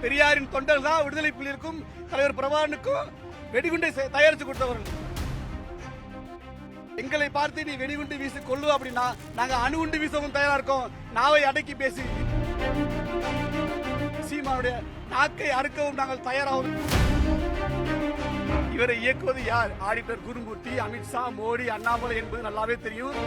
பெரியாரின் தொண்டர்கள் தான் விடுதலை புலிகளுக்கும் தலைவர் பிரபாகரனுக்கும் வெடிகுண்டை தயாரித்து கொடுத்தவர்கள். எங்களை பார்த்து நீ வெடிகுண்டு வீசி கொள்ளு அப்படின்னா நாங்க அணுகுண்டு வீசவும் தயாரா இருக்கோம். நாவை அடக்கி பேசி சீமானுடைய நாக்கை அறுக்கவும் நாங்கள் தயாராகும். இவரை இயக்குவது யார்? ஆடிட்டர் குருமூர்த்தி, அமித்ஷா, மோடி, அண்ணாமலை என்பது நல்லாவே தெரியும்.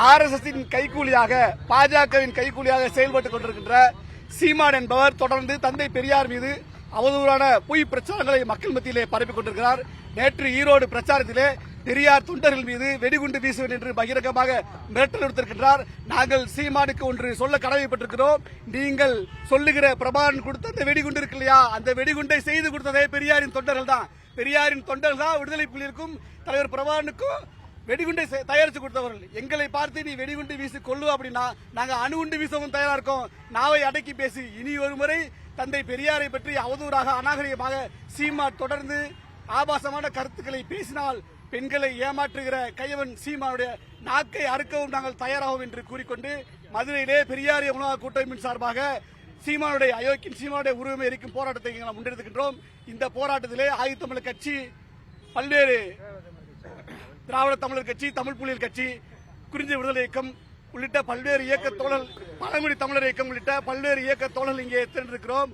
RSS கைக்கூலியாக, பாஜகவின் கைக்கூலியாக செயல்பட்டுக் கொண்டிருக்கின்ற சீமான் என்பவர் தொடர்ந்து தந்தை பெரியார் மீது அவதூறான பொய் பிரச்சாரங்களை மக்கள் மத்தியிலே பரப்பிக் கொண்டிருக்கிறார். நேற்று ஈரோடு பிரச்சாரத்திலே பெரியார் தொண்டர்கள் மீது வெடிகுண்டு வீசுவேன் என்று பகிரங்கமாக மிரட்டல் விடுத்திருக்கின்றார். நாங்கள் சீமானுக்கு ஒன்று சொல்ல கடமைப்பட்டிருக்கிறோம். நீங்கள் சொல்லுகிற பிரபாகரன் கொடுத்த அந்த வெடிகுண்டு இருக்கு இல்லையா, அந்த வெடிகுண்டை செய்து கொடுத்ததே பெரியாரின் தொண்டர்கள் தான். பெரியாரின் தொண்டர்கள் தான் விடுதலை புலிகளுக்கும் தலைவர் பிரபாகரனுக்கும் வெடிகுண்டை தயாரித்து கொடுத்தவர்கள். எங்களை பார்த்து நீ வெடிகுண்டு வீசி கொள்ளு அப்படின்னா நாங்க அணுகுண்டு வீசவும் தயாரா இருக்கோம். நாவை அடக்கி பேசி இனி ஒருமுறை தந்தை பெரியாரை பற்றி அவதூறாக அநாகரிகமாக சீமான் தொடர்ந்து ஆபாசமான கருத்துக்களை பேசினால் பெண்களை ஏமாற்றுகிற கையவன் சீமானுடைய நாக்கை அறுக்கவும் நாங்கள் தயாராகும் என்று கூறிக்கொண்டு மதுரையிலே பெரியாரிய உணவக கூட்டமைப்பின் சார்பாக சீமானுடைய அயோக்கியன் சீமானுடைய உரிமை எரிக்கும் போராட்டத்தை நாங்கள் முன்னெடுத்துக்கின்றோம். இந்த போராட்டத்திலே ஆதித்தமிழர் கட்சி, பல்வேறு திராவிட தமிழர் கட்சி, தமிழ் புலிகள் கட்சி, குறிஞ்சி விடுதலை இயக்கம் உள்ளிட்ட பல்வேறு இயக்க தோழர்கள், பழங்குடி தமிழர் இயக்கம் உள்ளிட்ட பல்வேறு இயக்க தோழர்கள் இங்கே திரண்டிருக்கிறோம்.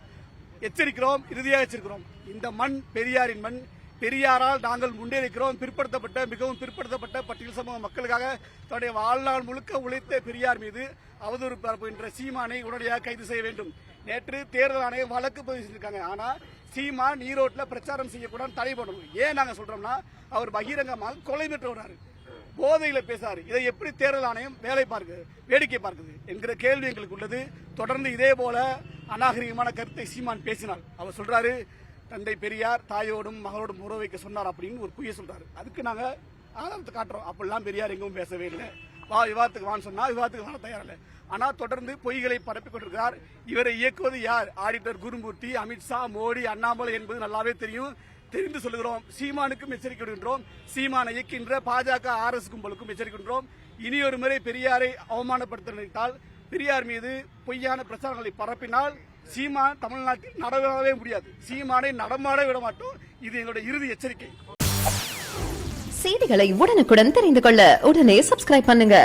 எச்சரிக்கிறோம், இறுதியாக எச்சரிக்கிறோம். இந்த மண் பெரியாரின் மண். பெரியாரால் நாங்கள் முன்னேறிக்கிறோம். பிற்படுத்தப்பட்ட, மிகவும் பிற்படுத்தப்பட்ட பட்டியல் சமூக மக்களுக்காக தன்னுடைய வாழ்நாள் முழுக்க உழைத்த பெரியார் மீது அவதூறு பரப்புகின்ற சீமானை உடனடியாக கைது செய்ய வேண்டும். நேற்று தேர்தல் ஆணையம் வழக்கு பதிவு செஞ்சிருக்காங்க. ஆனா சீமான் ஈரோட்டில் பிரச்சாரம் செய்யக்கூடாது, தடை பண்ணணும். ஏன் நாங்க சொல்றோம்னா அவர் பகிரங்கமாக கொலை பெற்று வர்றாரு, போதையில பேசாரு. இதை எப்படி தேர்தல் ஆணையம் வேடிக்கை பார்க்குது என்கிற கேள்வி எங்களுக்கு உள்ளது. தொடர்ந்து இதே போல அநாகரிகமான கருத்தை சீமான் பேசினால் அவர் சொல்றாரு தந்தை பெரியார் தாயோடும் மகளோடும் உறவு வைக்க சொன்னார் அப்படின்னு ஒரு பொய்யை சொல்றாரு. அதுக்கு நாங்க ஆதாரத்தை காட்டுறோம். அப்படிலாம் பெரியார் எங்கும் பேசவே இல்லை. விவாதத்துக்கு வான்னு சொன்னா விவாதத்துக்கு வர தயார் இல்லை. ஆனா தொடர்ந்து பொய்களை பரப்பிக் கொண்டிருக்கிறார். இவரை இயக்குவது யார்? ஆடிட்டர் குருமூர்த்தி, அமித்ஷா, மோடி, அண்ணாமலை என்பது நல்லாவே தெரியும். தெரிந்து சொல்லுகிறோம். சீமானுக்கும் எச்சரிக்கை விடுகின்றோம். சீமானை இயக்கின்ற பாஜக RS கும்பலுக்கும் எச்சரிக்கின்றோம். இனி ஒரு முறை பெரியாரை அவமானப்படுத்த நினைத்தால், பெரியார் மீது பொய்யான பிரச்சாரங்களை பரப்பினால் சீமான் தமிழ்நாட்டில் நடமாடவே முடியாது. சீமானை நடமாட விட மாட்டோம். இது எங்களுடைய இறுதி எச்சரிக்கை. செய்திகளை உடனுக்குடன் தெரிந்து கொள்ள உடனே சப்ஸ்கிரைப் பண்ணுங்க.